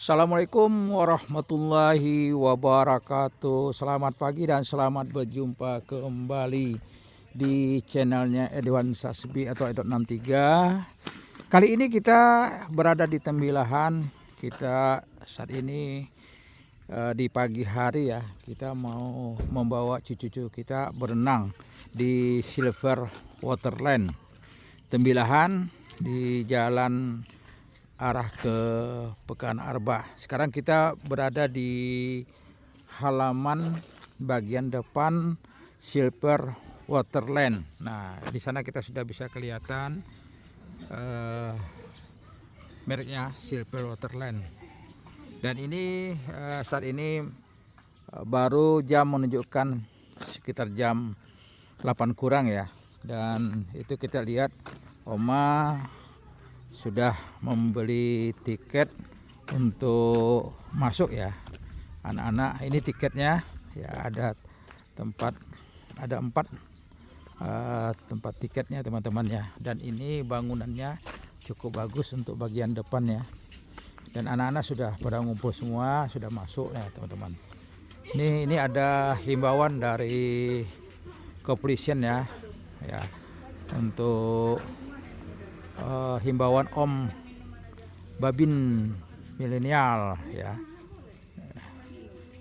Assalamualaikum warahmatullahi wabarakatuh. Selamat pagi dan selamat berjumpa kembali di channelnya Edwan Sasbi atau Edot 63. Kali ini kita berada di Tembilahan. Kita saat ini di pagi hari ya. Kita mau membawa cucu-cucu kita berenang di Silver Waterland Tembilahan di jalan arah ke Pekan Arba. Sekarang kita berada di halaman bagian depan Silver Waterland. Nah, di sana kita sudah bisa kelihatan mereknya Silver Waterland. Dan ini saat ini baru jam menunjukkan sekitar jam 8 kurang ya. Dan itu kita lihat Oma sudah membeli tiket untuk masuk ya. Anak-anak ini tiketnya ya, ada 4 tempat tiketnya teman-teman ya. Dan ini bangunannya cukup bagus untuk bagian depan ya. Dan anak-anak sudah pada ngumpul semua, sudah masuk ya teman-teman. Ini ada himbauan dari kepolisian ya untuk himbauan Om Babin milenial ya.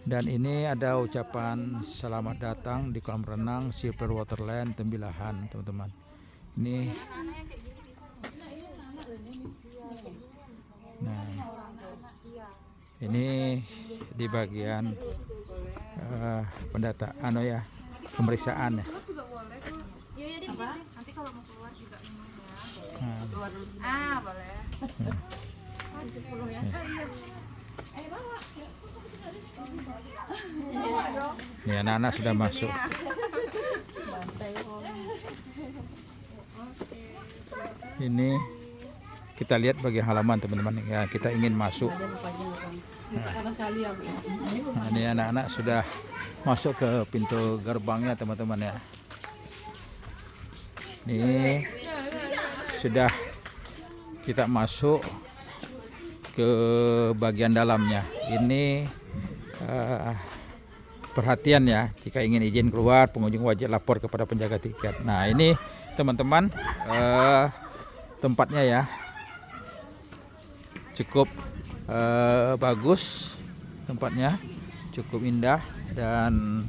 Dan ini ada ucapan selamat datang di kolam renang Silver Waterland Tembilahan teman-teman. Ini di bagian pendataan ya, pemeriksaan ya. Nanti kalau mau keluar juga minum ya. Keluar dulu. Boleh. Oh, di 10 ya. Bawa. Nih anak-anak sudah masuk. Ini kita lihat bagian halaman teman-teman ya, kita ingin masuk. Nah, ini anak-anak sudah masuk ke pintu gerbangnya teman-teman ya. Ini sudah kita masuk ke bagian dalamnya. Ini perhatian ya, jika ingin izin keluar pengunjung wajib lapor kepada penjaga tiket. Nah ini teman-teman tempatnya ya, cukup bagus tempatnya, cukup indah. Dan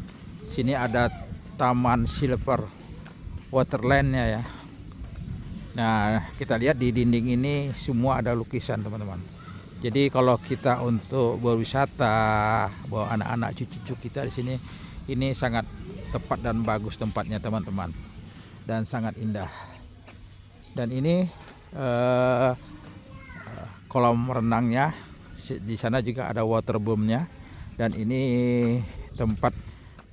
sini ada taman Silver Waterlandnya ya. Nah kita lihat di dinding ini semua ada lukisan teman-teman. Jadi kalau kita untuk berwisata bawa anak-anak cucu-cucu kita di sini, ini sangat tepat dan bagus tempatnya teman-teman, dan sangat indah. Dan ini kolam renangnya, di sana juga ada waterboomnya. Dan ini tempat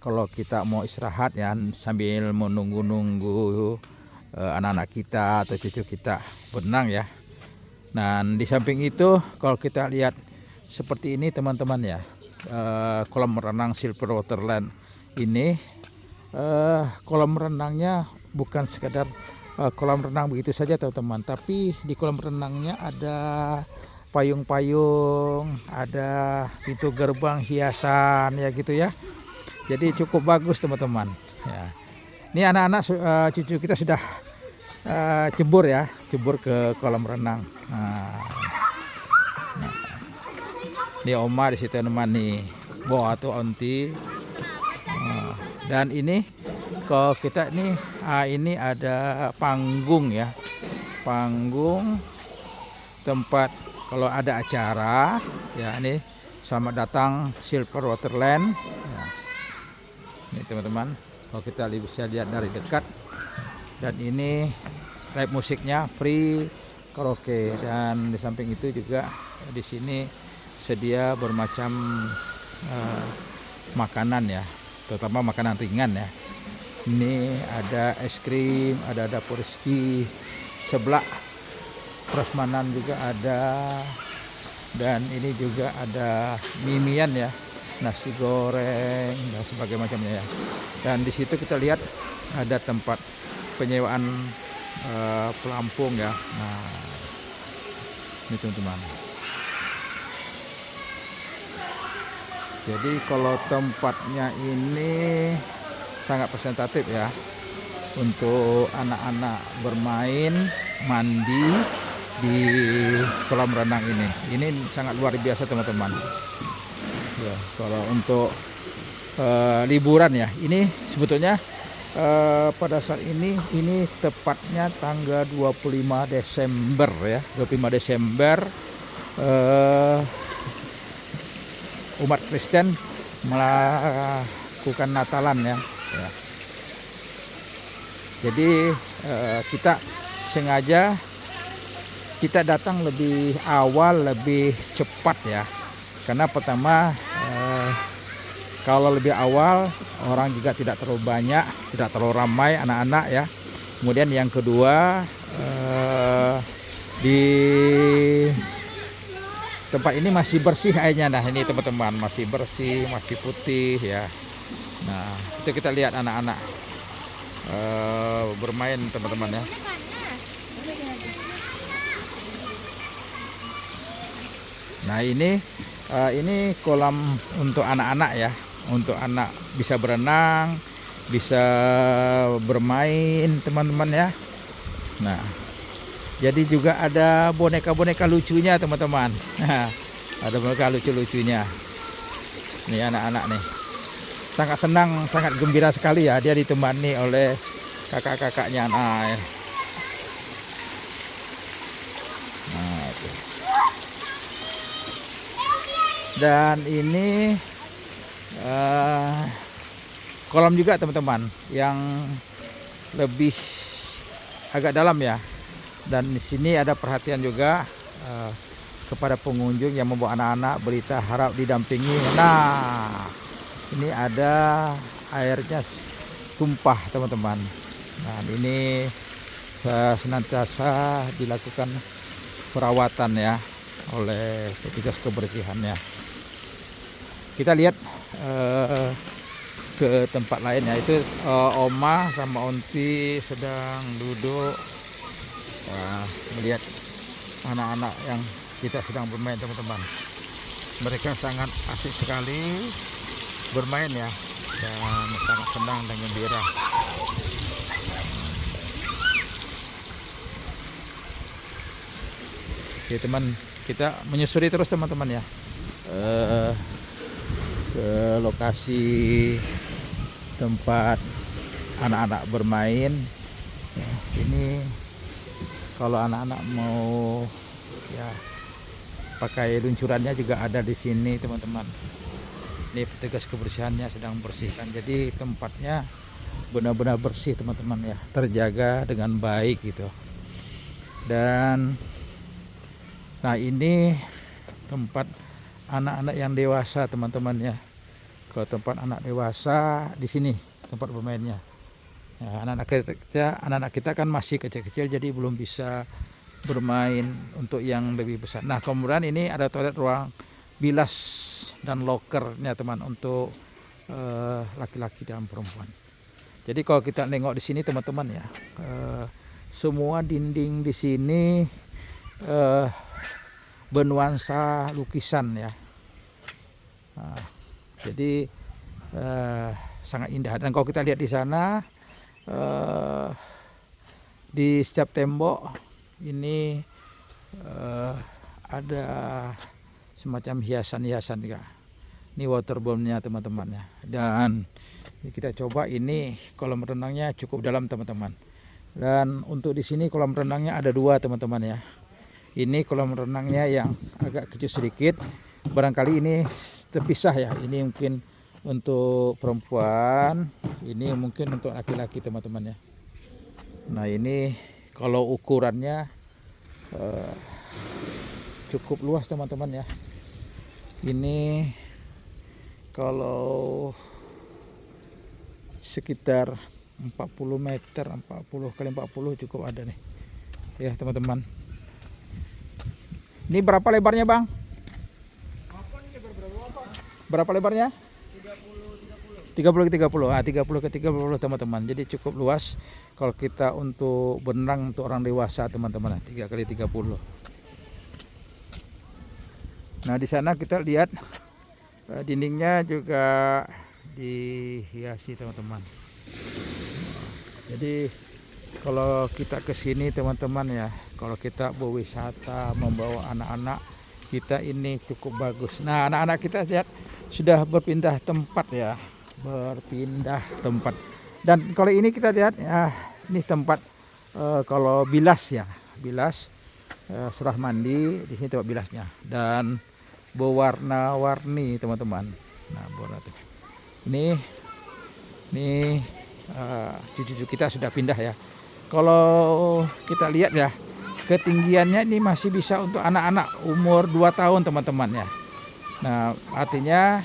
kalau kita mau istirahat ya, sambil menunggu-nunggu anak-anak kita atau cucu kita berenang ya. Dan di samping itu kalau kita lihat seperti ini teman-teman ya, kolam renang Silver Waterland ini, kolam renangnya bukan sekedar kolam renang begitu saja teman-teman, tapi di kolam renangnya ada payung-payung, ada pintu gerbang hiasan ya gitu ya. Jadi cukup bagus teman-teman ya. Ini anak-anak cucu kita sudah cebur ke kolam renang. Ini Oma di situ nemani Bo atau Onti. Dan ini kalau kita ini ada panggung ya, panggung tempat kalau ada acara ya. Ini selamat datang Silver Waterland ya. Ini teman-teman, kalau kita bisa lihat dari dekat. Dan ini live musiknya free, karaoke. Dan di samping itu juga di sini sedia bermacam makanan ya, terutama makanan ringan ya. Ini ada es krim, ada dapur ski, sebelah prasmanan juga ada. Dan ini juga ada mimian ya, nasi goreng dan sebagainya macamnya ya. Dan di situ kita lihat ada tempat penyewaan pelampung ya. Nah ini teman-teman. Jadi kalau tempatnya ini sangat presentatif ya untuk anak-anak bermain, mandi di kolam renang ini. Ini sangat luar biasa teman-teman. Ya, kalau untuk liburan ya, ini sebetulnya pada saat ini tepatnya tanggal 25 Desember ya, 25 Desember umat Kristen melakukan Natalan ya. Jadi kita sengaja kita datang lebih awal, lebih cepat ya. Karena pertama kalau lebih awal orang juga tidak terlalu banyak, tidak terlalu ramai anak-anak ya. Kemudian yang kedua di tempat ini masih bersih airnya. Nah ini teman-teman, masih bersih, masih putih ya. Nah itu kita lihat anak-anak bermain teman-teman ya. Nah ini kolam untuk anak-anak ya, untuk anak bisa berenang, bisa bermain teman-teman ya. Nah jadi juga ada boneka-boneka lucunya teman-teman. Nah, ada boneka lucu-lucunya. Nih anak-anak nih sangat senang, sangat gembira sekali ya, dia ditemani oleh kakak-kakaknya. Nah, itu. Dan ini kolam juga teman-teman yang lebih agak dalam ya. Dan di sini ada perhatian juga kepada pengunjung yang membawa anak-anak, berita harap didampingi. Nah ini ada airnya tumpah teman-teman. Nah ini senantiasa dilakukan perawatan ya oleh petugas kebersihannya. Kita lihat ke tempat lain ya, itu Oma sama Onti sedang duduk melihat anak-anak yang kita sedang bermain teman-teman. Mereka sangat asik sekali bermain ya, dan sangat senang dan gembira. Oke teman, kita menyusuri terus teman-teman ya ke lokasi tempat anak-anak bermain. Ini kalau anak-anak mau ya pakai luncurannya juga ada di sini teman-teman. Ini petugas kebersihannya sedang bersihkan, jadi tempatnya benar-benar bersih teman-teman ya, terjaga dengan baik gitu. Dan nah ini tempat anak-anak yang dewasa teman-teman ya. Kalau tempat anak dewasa di sini tempat bermainnya. Ya, anak-anak kita kan masih kecil-kecil, jadi belum bisa bermain untuk yang lebih besar. Nah kemudian ini ada toilet ruang bilas dan lokernya teman untuk laki-laki dan perempuan. Jadi kalau kita nengok di sini teman-teman ya, semua dinding di sini bernuansa lukisan ya. Nah, jadi sangat indah. Dan kalau kita lihat di sana di setiap tembok ini ada semacam hiasan-hiasan juga. Ini waterbombnya teman-teman ya. Dan kita coba, ini kolam renangnya cukup dalam teman-teman. Dan untuk di sini kolam renangnya ada dua teman-teman ya. Ini kolam renangnya yang agak kecil sedikit. Barangkali ini terpisah ya. Ini mungkin untuk perempuan, ini mungkin untuk laki-laki teman-teman ya. Nah ini kalau ukurannya cukup luas teman-teman ya. Ini kalau sekitar 40 meter, 40 kali 40 cukup ada nih ya teman-teman. Ini berapa lebarnya bang? Berapa lebarnya? 30 ke 30. Ah, 30 ke 30 teman-teman. Jadi cukup luas kalau kita untuk berenang untuk orang dewasa teman-teman. 3 kali 30. Nah di sana kita lihat Dindingnya juga dihiasi teman-teman. Jadi kalau kita ke sini teman-teman ya, kalau kita berwisata membawa anak-anak kita ini cukup bagus. Nah, anak-anak kita lihat sudah berpindah tempat ya, berpindah tempat. Dan kalau ini kita lihat ya, ini tempat kalau bilas ya, bilas setelah mandi di sini tempat bilasnya dan berwarna-warni teman-teman. Nah, ini cucu-cucu kita sudah pindah ya. Kalau kita lihat ya, ketinggiannya ini masih bisa untuk anak-anak umur 2 tahun teman-teman ya. Nah, artinya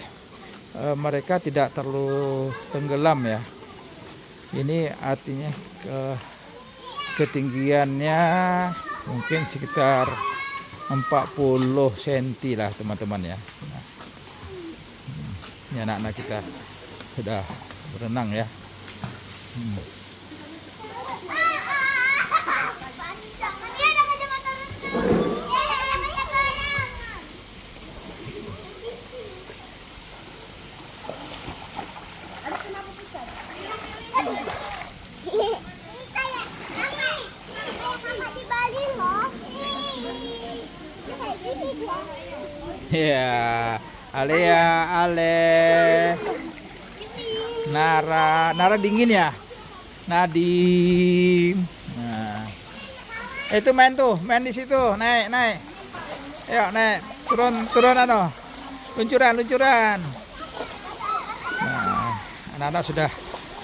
mereka tidak terlalu tenggelam ya. Ini artinya ketinggiannya mungkin sekitar 40 cm lah teman-teman ya. Nah, ini anak-anak kita sudah berenang ya. Ya, Ale ya, Ale. Nara dingin ya. Nadim. Nah. Itu main tuh, main di situ. Naik. Ayo, naik. Turun ano. Luncuran. Nah, anak-anak sudah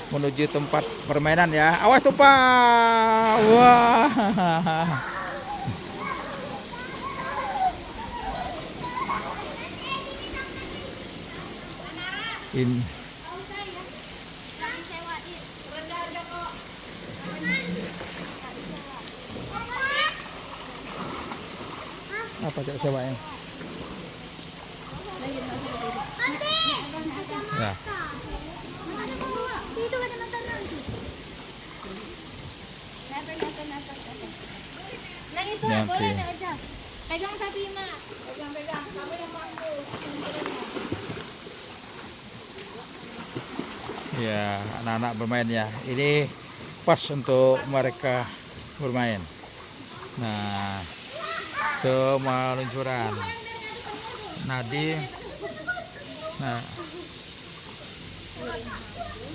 menuju tempat permainan ya. Awas tuh, Pak. Wah. In apa cak sewain? Ya. Nah itu boleh nak aja. Pegang sapi mak. Pegang. Kamu yang mampu. Ya, anak-anak bermain ya. Ini pas untuk mereka bermain. Nah, semua luncuran. Nadim. Nah,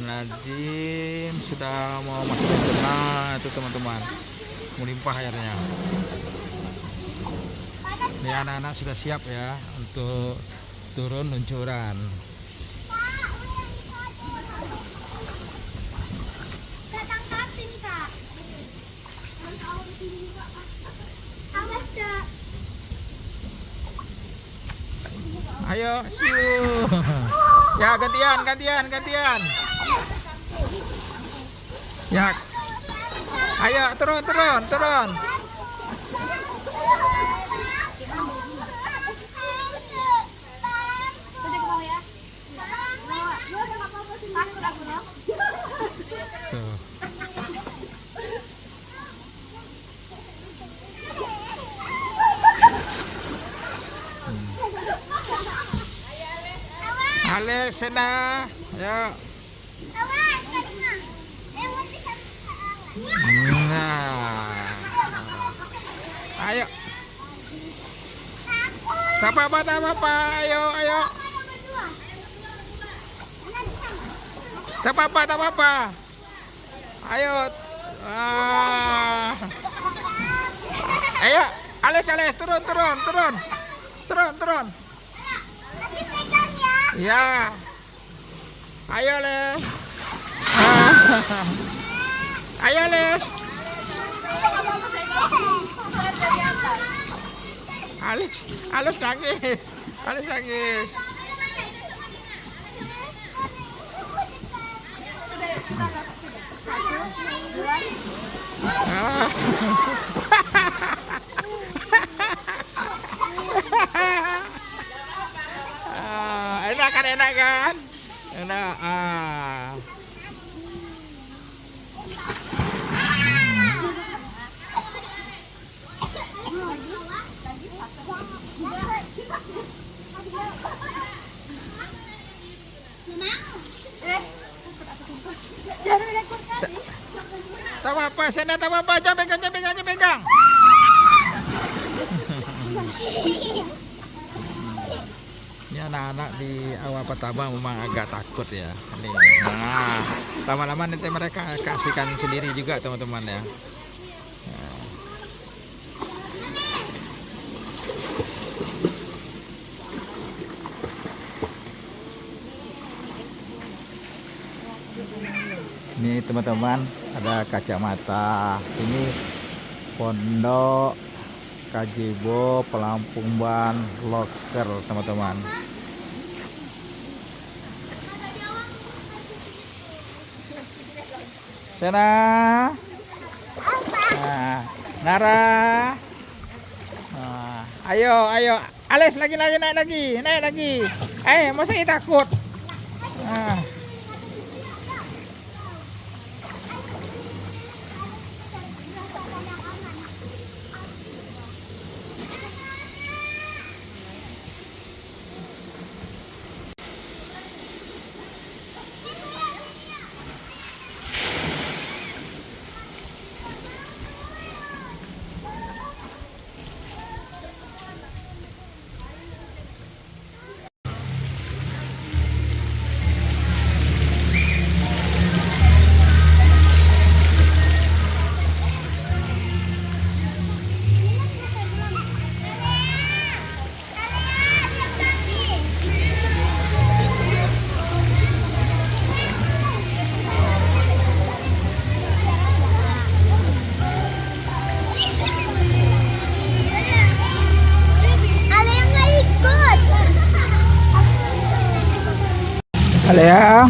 Nadim sudah mau masuk ke tengah itu teman-teman. Melimpah airnya. Ini anak-anak sudah siap ya untuk turun luncuran. Ayo, siu. Ya, gantian. Ya. Ayo, turun. Tuh. Ale sana, ya. Nah, ayo. Tak apa-apa, ayo. Tak apa-apa. Ayo. Ayo, Ales, turun. Ya. Ayo, Les. Ayo, Les. Ales nangis. Enak kan? Enak. Tak apa-apa, Sena tak apa-apa. Jangan pegang, jangan pegang, jangan pegang. Ini anak-anak di awal pertama memang agak takut ya. Ini. Nah, lama-lama nanti mereka kasihkan sendiri juga teman-teman ya. Ini teman-teman ada kacamata. Ini pondok Kajebo Pelampung Ban Loker teman-teman. Sana. Nah, Nara. Nah, ayo. Ales lagi naik lagi. Masa takut? Nah. Halo ya.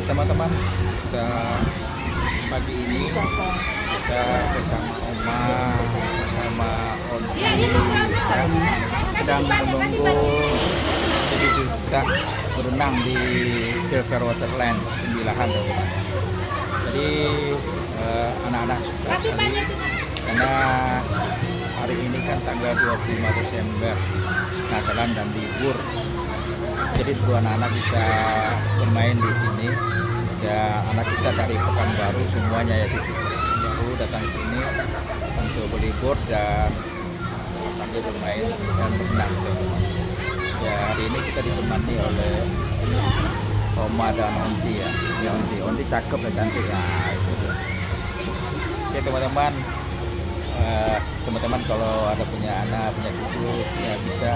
Teman-teman, kita pagi ini kita bersama Oma sama Onti sedang menunggu jadi kita berenang di Silver Waterland Sembilahan teman-teman. Jadi anak-anak suka sekali karena hari ini kan tanggal 25 Desember Natalan dan libur. Jadi semua anak-anak bisa bermain di sini. Ya, anak kita dari Pekanbaru semuanya ya di Pekanbaru datang ke sini untuk berlibur dan sambil bermain dan berenang. Ya, hari ini kita ditemani oleh Oma dan Onti ya. Ya Onti cakep dan cantik ya. Itu. Oke teman-teman, teman-teman kalau ada punya anak, punya cucu ya bisa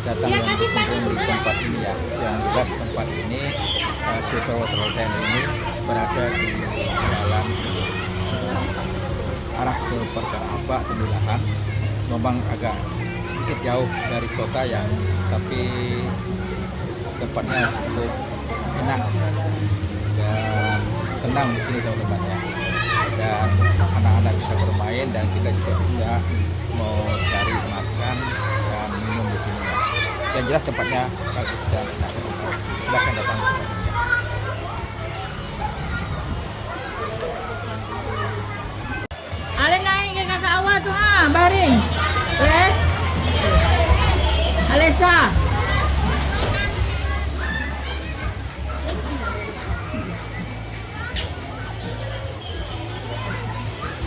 datang dan berkunjung di tempat ini ya. Yang jelas tempat ini Silver Waterland ini berada di dalam arah ke Perkara Tembilahan. Memang agak sedikit jauh dari kota yang tapi tempatnya cukup enak dan tenang di sini teman-teman ya. Dan anak-anak bisa bermain dan kita juga bisa mau cari makan dan minum di sini ya. Yang jelas tempatnya bagus dan enak. Silakan datang ke sini. Ale naik ke kakak awal tu baring. Yes. Alesa.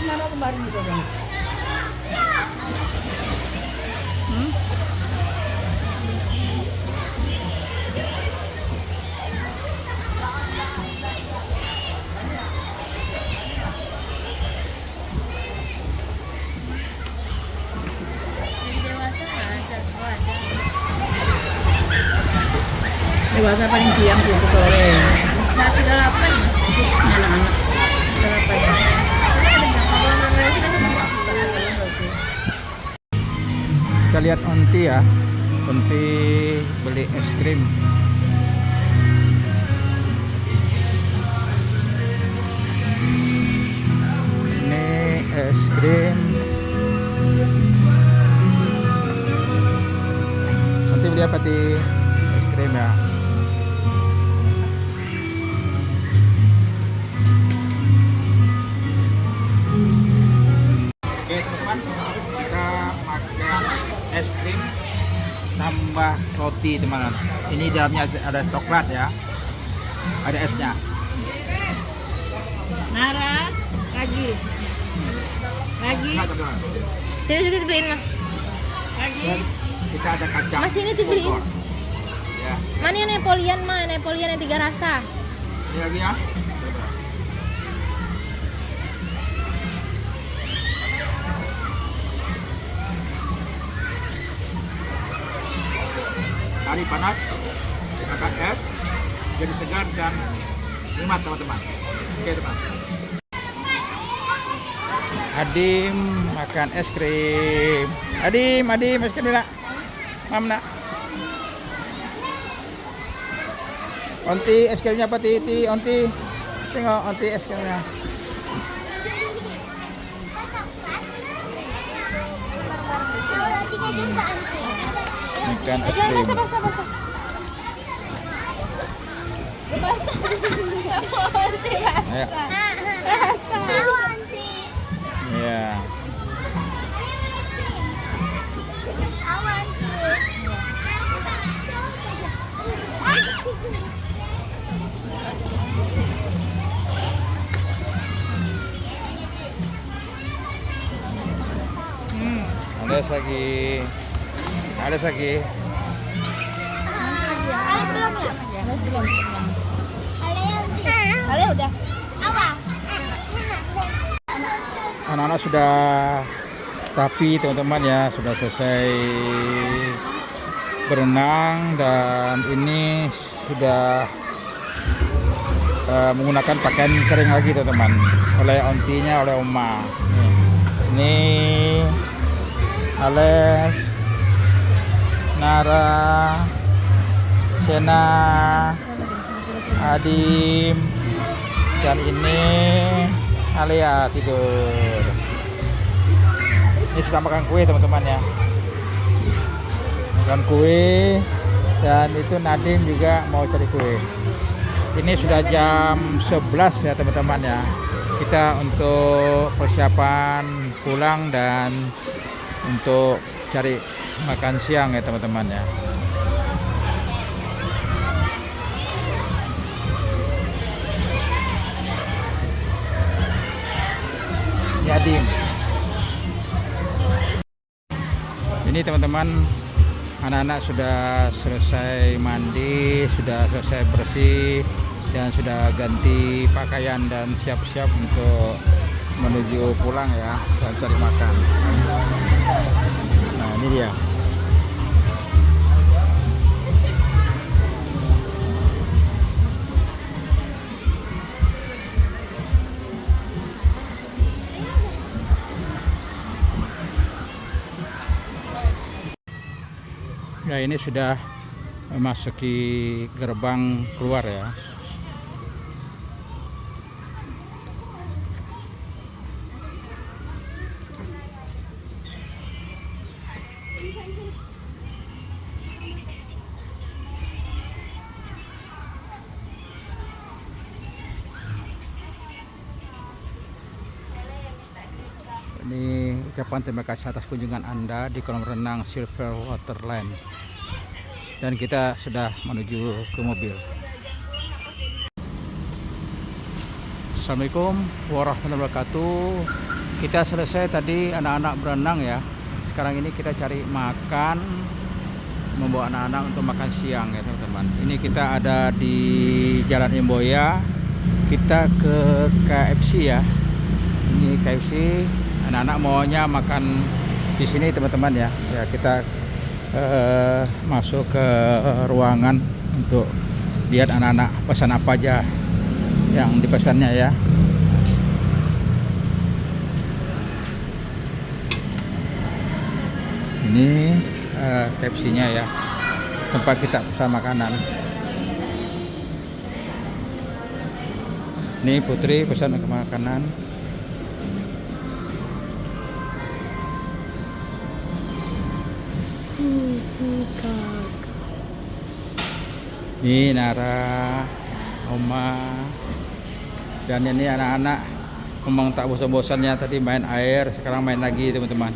Mana kemarin juga bang? Dewasa paling siang sih itu sore. Nah, 38 anak-anak. 38. Kita lihat onti ya. Onti beli es krim. Ini es krim. Onti beli apa ti? Es krim ya. Oke teman-teman, kita makan es krim tambah roti teman-teman. Ini dalamnya ada coklat ya, ada esnya. Nara, lagi. Nah, teman-teman. Sini dibeliin mah. Lagi. Dan kita ada kacang. Mas, ini dibeliin. Bogor. Ya, Mana yang Napoleon mah? Napoleon yang 3 rasa. ini lagi ya. Hari panas, makan es, jadi segar dan nikmat teman-teman. Oke teman. Adim makan es krim. Adim es krim nak. Mam nak. Onti es krimnya apa Titi? Onti, tengok onti es krimnya. Makan es krim. Ayo. Ya. Ada lagi. Ada lagi. Ale udah. Anak-anak sudah rapi teman-teman ya, sudah selesai berenang dan ini sudah menggunakan pakaian kering lagi teman-teman oleh ontinya, oleh Oma. Ini Ales, Nara, Sena, Adim, dan ini Alia tidur. Ini sudah makan kue teman-teman ya. Makan kue dan itu Nadim juga mau cari kue. Ini sudah jam 11 ya teman-teman ya. Kita untuk persiapan pulang dan untuk cari makan siang ya teman-teman ya. Adim. Ini teman-teman, anak-anak sudah selesai mandi, sudah selesai bersih dan sudah ganti pakaian dan siap-siap untuk menuju pulang ya dan cari makan. Nah, ini dia. Ya, ini sudah memasuki gerbang keluar ya. Ini ucapan terima kasih atas kunjungan Anda di kolam renang Silver Waterland. Dan kita sudah menuju ke mobil. Assalamualaikum warahmatullahi wabarakatuh. Kita selesai tadi anak-anak berenang ya. Sekarang ini kita cari makan, membawa anak-anak untuk makan siang ya teman-teman. Ini kita ada di Jalan Imboya. Kita ke KFC ya. Ini KFC. Anak-anak maunya makan di sini teman-teman ya. Ya kita masuk ke ruangan untuk lihat anak-anak pesan apa aja yang dipesannya ya. Ini KFC-nya ya, tempat kita pesan makanan. Ini Putri pesan makanan. Ini Nara, Oma, dan ini anak-anak memang tak bosan-bosannya tadi main air, sekarang main lagi teman-teman.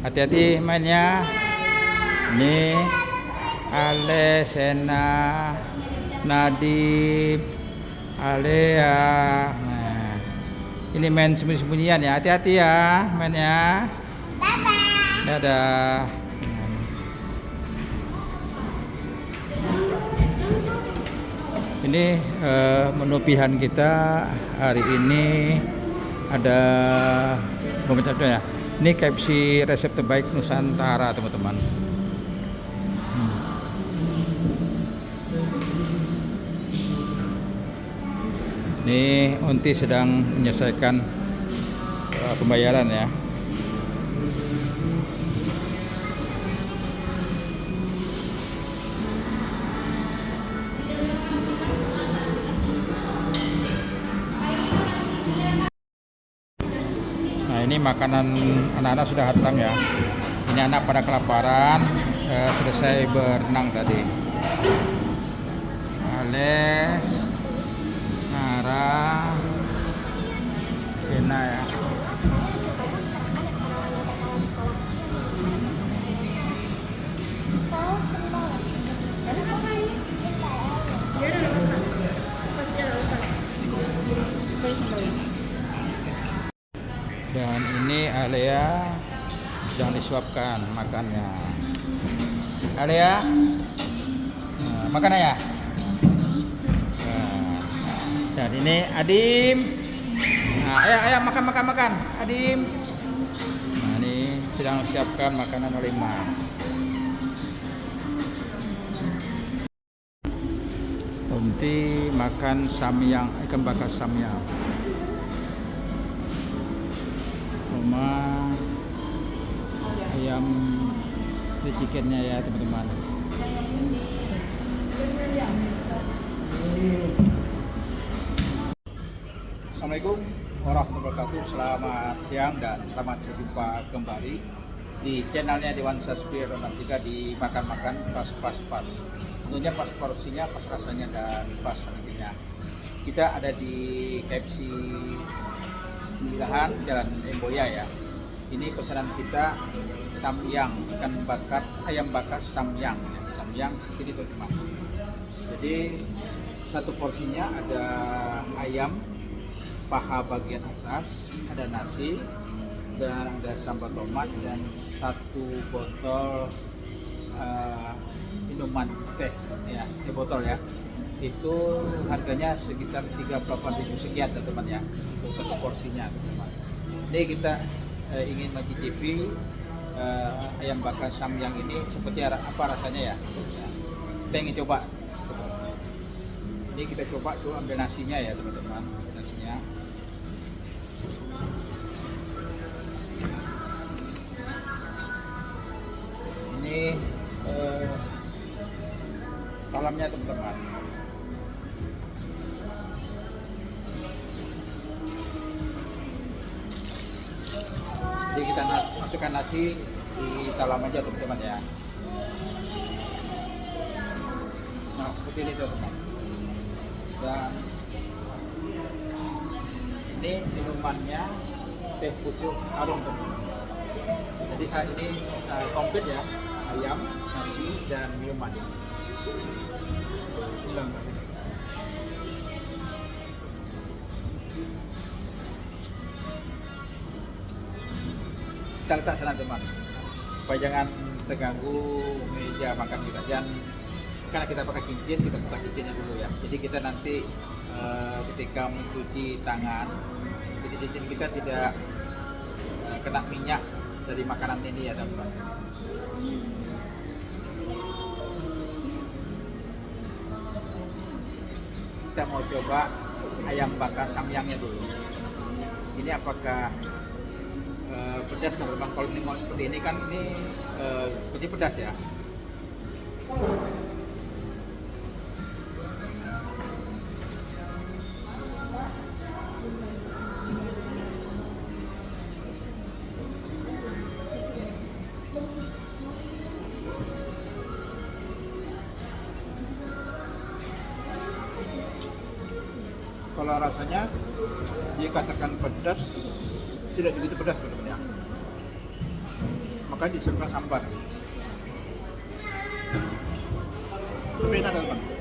Hati-hati mainnya. Ini Ale, Sena, Nadib, Alea. Nah, ini main sembunyi-sembunyian ya. Hati-hati ya mainnya. Dadah. Ini menu pilihan kita hari ini ada ya. Ini KFC resep terbaik Nusantara teman-teman. Ini Unti sedang menyelesaikan pembayaran ya. Nah ini makanan anak-anak sudah datang ya. Ini anak pada kelaparan, selesai berenang tadi. Ales, Nara, Sena ya. Dan ini Alea sedang disuapkan makannya. Alea, makan ya. Dan ini Adim. Nah, ayo makan. Adim. Nah, ini sedang siapkan makanan oleh Ma. Unti makan samyang, ikan bakar samyang. Oma ayam chickennya ya teman-teman. Assalamualaikum warahmatullahi wabarakatuh. Selamat siang dan selamat berjumpa kembali di channelnya Dewan Sasbir 63 di makan-makan pas. Tentunya pas porsinya, pas rasanya dan pas harganya. Kita ada di KFC Pilihan Jalan Emboya ya. Ini pesanan kita samyang, ikan bakar, ayam bakar samyang. Samyang seperti itu teman. Jadi satu porsinya ada ayam paha bagian atas, ada nasi, dan ada sambal tomat dan satu botol minuman teh ya, botol ya. Itu harganya sekitar 38.000 sekian teman-teman ya, untuk satu porsinya teman-teman. Ini kita ingin mencicipi ayam bakar samyang ini seperti apa rasanya ya. Kita ingin coba. Ini kita coba tuh ambil nasinya ya teman-teman, nasinya. Ini kolamnya teman-teman. Jadi kita masukkan nasi di dalam aja teman-teman ya. Nah seperti ini teman-teman. Dan ini minumannya teh pucuk harum teman-teman. Jadi saat ini komplit ya, ayam, nasi dan minuman. Bismillahirrahmanirrahim. Kita letak sana teman, supaya jangan terganggu meja makan kita. Jangan, karena kita pakai cincin, kita buka cincinnya dulu ya. Jadi kita nanti ketika mencuci tangan, jadi cincin kita tidak kena minyak dari makanan ini ya teman. kita mau coba ayam bakar samyangnya dulu. Ini apakah pedas teman-teman? Kalau nengok seperti ini kan ini seperti pedas ya. Kalau rasanya dikatakan pedas, tidak begitu pedas teman-teman ya. Maka disertai sambal. Tapi enak teman-teman.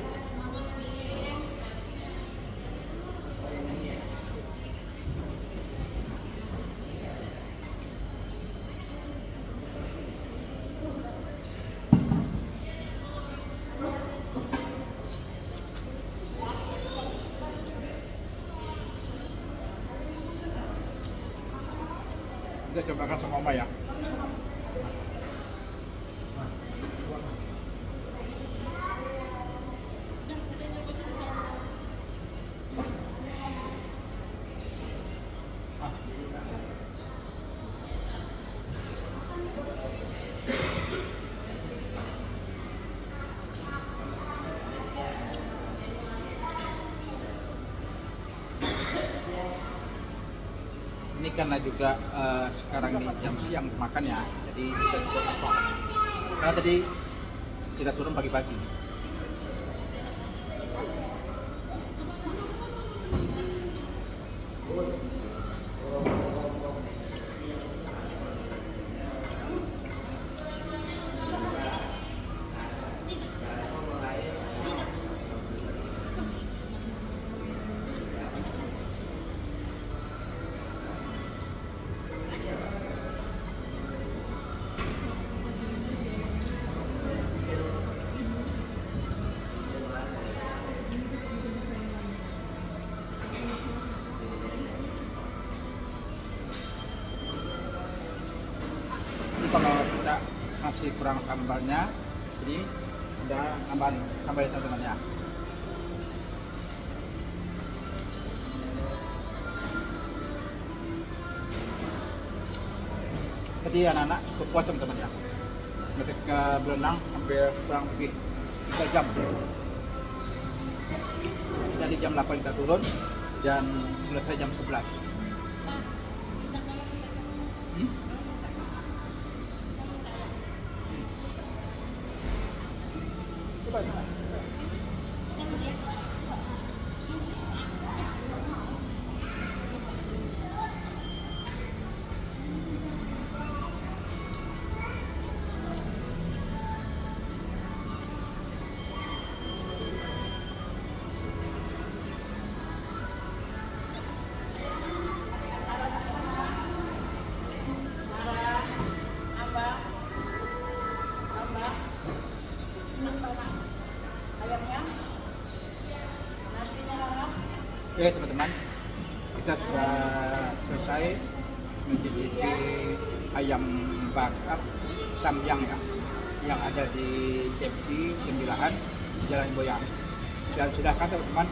Kita cobakan sama Oma ya. Ini karena juga sekarang di jam siang makan ya, jadi kita juga apa? Karena tadi kita turun pagi-pagi. Kalau kita masih kurang sambalnya, jadi ada tambahan sambal teman-teman ya. Tadi anak-anak cukup puas teman-teman ya. Mereka berenang hampir kurang lebih 3 jam. Dari jam 8 kita turun dan selesai jam 11. Oke teman-teman, kita sudah selesai mencicipi ayam bakar samyang ya, yang ada di KFC Cemilahan Jalan Boyang. Dan silahkan teman-teman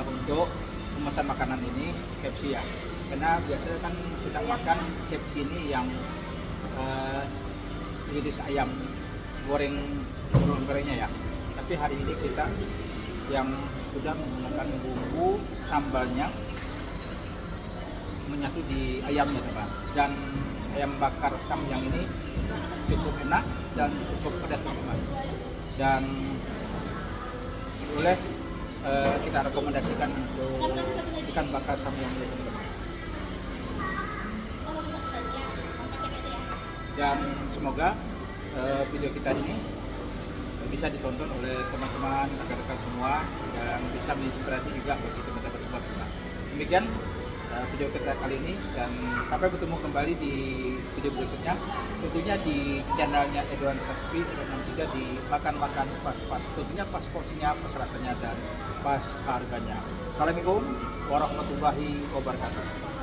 untuk memesan makanan ini KFC ya, karena biasanya kan kita makan KFC ini yang jenis ayam gorengnya ya, tapi hari ini kita yang sudah menggunakan bumbu sambalnya menyatu di ayamnya teman. Dan ayam bakar samyang ini cukup enak dan cukup pedas teman. Dan boleh kita rekomendasikan untuk ikan bakar samyang ini teman. Dan semoga video kita ini bisa ditonton oleh teman-teman, rekan-rekan semua, dan bisa menginspirasi juga bagi teman-teman semua. Demikian video kita kali ini, dan sampai bertemu kembali di video berikutnya, tentunya di channelnya Edwan Sasbi, Edwan 63, di makan-makan pas-pas, tentunya pas porsinya, pas rasanya, dan pas harganya. Assalamualaikum warahmatullahi wabarakatuh.